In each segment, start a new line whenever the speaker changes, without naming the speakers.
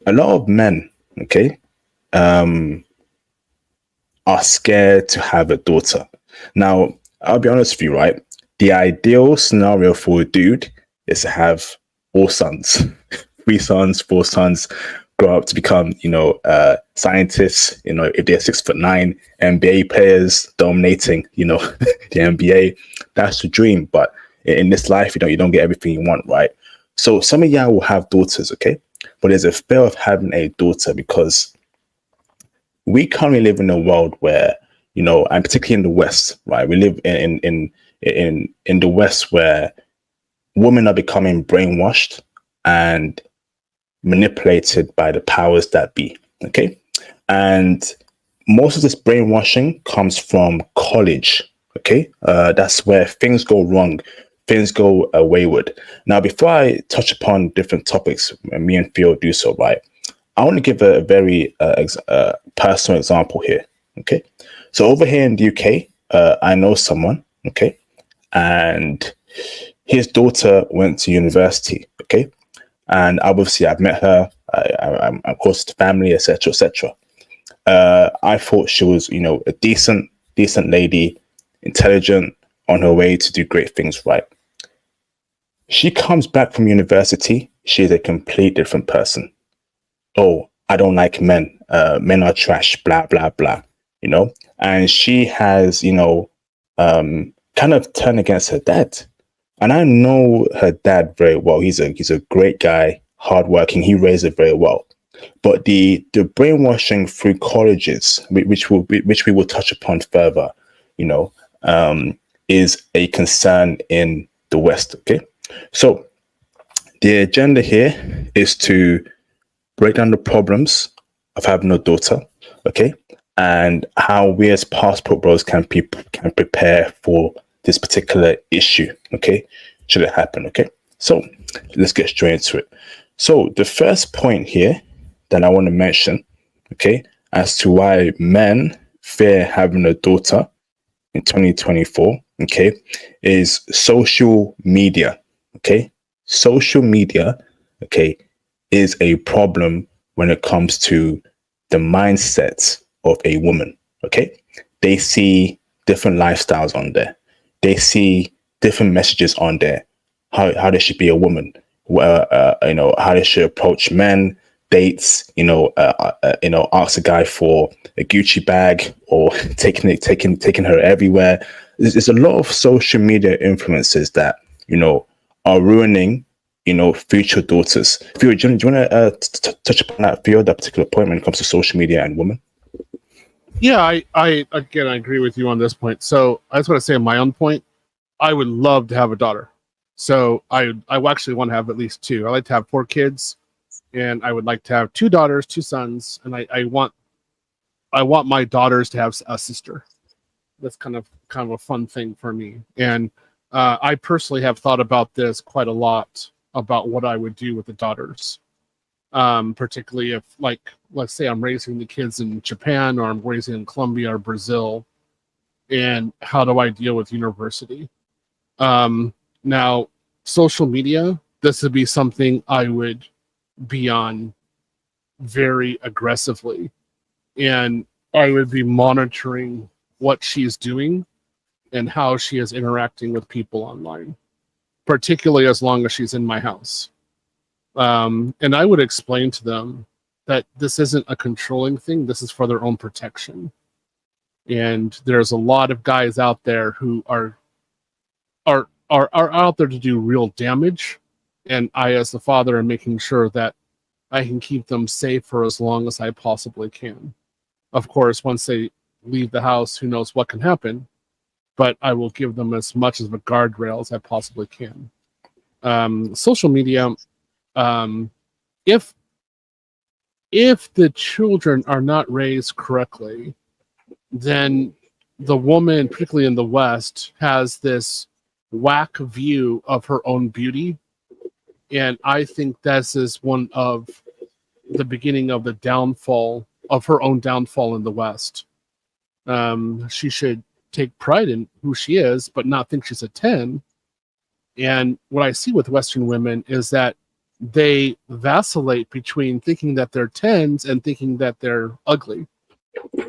a lot of men, okay, um, are scared to have a daughter. Now, I'll be honest with you, right? The ideal scenario for a dude is to have all sons, three sons, four sons, grow up to become, scientists, if they're 6'9", NBA players dominating, the NBA. That's the dream. But in this life, you don't get everything you want, right? So some of y'all will have daughters, okay? But there's a fear of having a daughter because we currently live in a world where, and particularly in the West, right? We live in the West where women are becoming brainwashed and manipulated by the powers that be. Okay. And most of this brainwashing comes from college. Okay. That's where things go wrong, things go wayward. Now, before I touch upon different topics, me and Theo do so, right? I want to give a very personal example here. Okay. So over here in the UK, I know someone. Okay. And his daughter went to university. Okay. And obviously I've met her. I'm close to family, etc., etc. I thought she was, a decent lady, intelligent, on her way to do great things, right? She comes back from university. She's a complete different person. Oh, I don't like men. Men are trash, blah, blah, blah, and she has, kind of turned against her dad. And I know her dad very well. He's a great guy, hardworking. He raised her very well. But the brainwashing through colleges, which we will touch upon further, is a concern in the West. Okay, so the agenda here is to break down the problems of having a daughter. Okay, and how we as passport bros can prepare for this particular issue, okay, should it happen. Okay, so let's get straight into it. So the first point here that I want to mention, okay, as to why men fear having a daughter in 2024, okay, is social media. Okay, social media, okay, is a problem when it comes to the mindset of a woman. Okay, they see different lifestyles on there. They see different messages on there. How they should be a woman. How they should approach men, dates. Ask a guy for a Gucci bag or taking her everywhere. There's a lot of social media influences that are ruining future daughters. Theo, do you want to touch upon that? Theo, that particular point when it comes to social media and women.
Yeah, I agree with you on this point. So I just want to say on my own point, I would love to have a daughter. So I actually want to have at least two. I like to have 4 kids, and I would like to have 2 daughters, 2 sons, and I want my daughters to have a sister. That's kind of a fun thing for me. And I personally have thought about this quite a lot about what I would do with the daughters. Particularly if, like, let's say I'm raising the kids in Japan, or I'm raising in Colombia or Brazil, and how do I deal with university? Now, social media, this would be something I would be on very aggressively, and I would be monitoring what she's doing and how she is interacting with people online, particularly as long as she's in my house. And I would explain to them that this isn't a controlling thing. This is for their own protection. And there's a lot of guys out there who are out there to do real damage. And I, as the father, am making sure that I can keep them safe for as long as I possibly can. Of course, once they leave the house, who knows what can happen. But I will give them as much of a guardrail as I possibly can. Social media, if the children are not raised correctly, then the woman, particularly in the West, has this whack view of her own beauty. And I think this is one of the beginning of the downfall of her own downfall in the West. She should take pride in who she is, but not think she's a 10. And what I see with Western women is that they vacillate between thinking that they're 10s and thinking that they're ugly.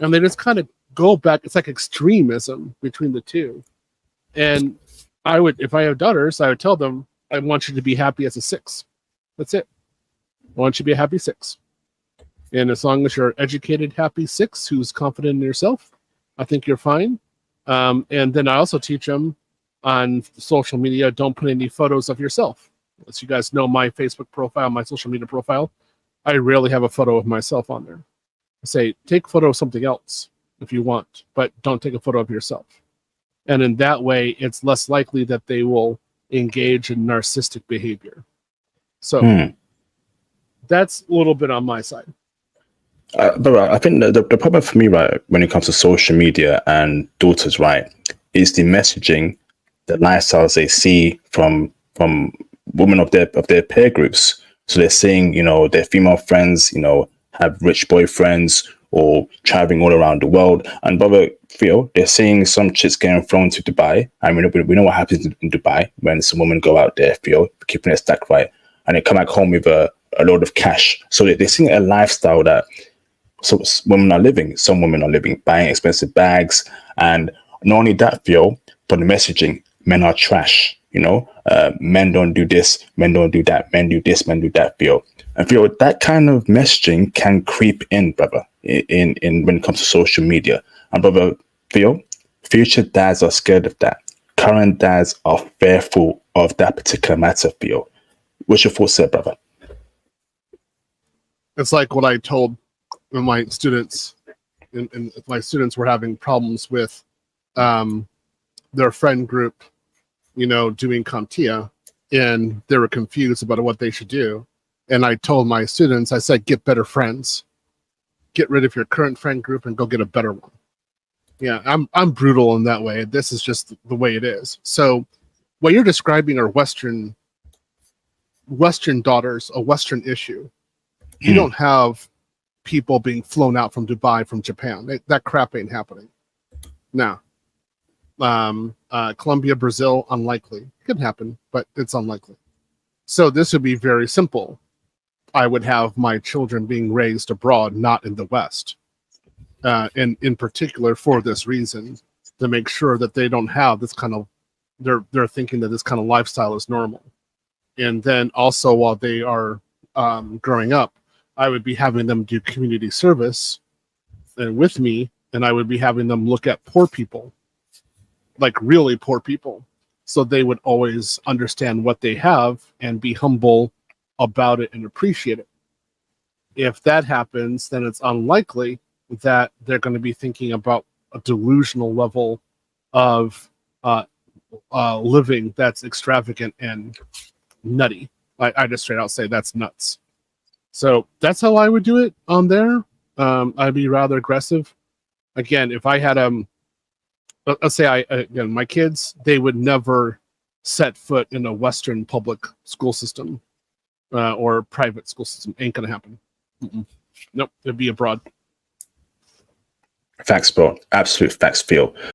And they just kind of go back. It's like extremism between the two. And I would, if I have daughters, I would tell them, I want you to be happy as a 6. That's it. I want you to be a happy 6. And as long as you're educated, happy 6 who's confident in yourself, I think you're fine. And then I also teach them on social media, don't put any photos of yourself. As you guys know, my Facebook profile, my social media profile, I rarely have a photo of myself on there. I say, take a photo of something else if you want, but don't take a photo of yourself. And in that way, it's less likely that they will engage in narcissistic behavior. So that's a little bit on my side.
But I think the problem for me, right, when it comes to social media and daughters, right, is the messaging, the lifestyles they see from women of their peer groups. So they're seeing, their female friends, have rich boyfriends or traveling all around the world. And brother Theo, they're seeing some chicks getting flown to Dubai. I mean, we know what happens in Dubai when some women go out there, Theo, keeping their stack right, and they come back home with a load of cash. So they're seeing a lifestyle that women are living. Some women are living, buying expensive bags. And not only that, Theo, but the messaging, men are trash. Men don't do this, men don't do that, men do this, men do that, Theo. And Theo, that kind of messaging can creep in, brother, in when it comes to social media. And brother Theo, future dads are scared of that. Current dads are fearful of that particular matter, Theo. What's your thoughts there, brother?
It's like what I told my students, and my students were having problems with their friend group, doing CompTIA, and they were confused about what they should do. And I told my students, I said, get better friends. Get rid of your current friend group and go get a better one. Yeah, I'm brutal in that way. This is just the way it is. So what you're describing are Western daughters, a Western issue. You don't have people being flown out from Dubai, from Japan. That crap ain't happening. Now, Colombia, Brazil, unlikely. It could happen, but it's unlikely. So this would be very simple. I would have my children being raised abroad, not in the West. And in particular for this reason, to make sure that they don't have this kind of, they're thinking that this kind of lifestyle is normal. And then also while they are growing up, I would be having them do community service and with me, and I would be having them look at poor people, like really poor people. So they would always understand what they have and be humble about it and appreciate it. If that happens, then it's unlikely that they're going to be thinking about a delusional level of living that's extravagant and nutty. I just straight out say that's nuts. So that's how I would do it on there. I'd be rather aggressive. Again, if I had let's say my kids, they would never set foot in a Western public school system or private school system. Ain't gonna happen. Nope, it'd be abroad.
Facts, bro. Absolute facts, Phil.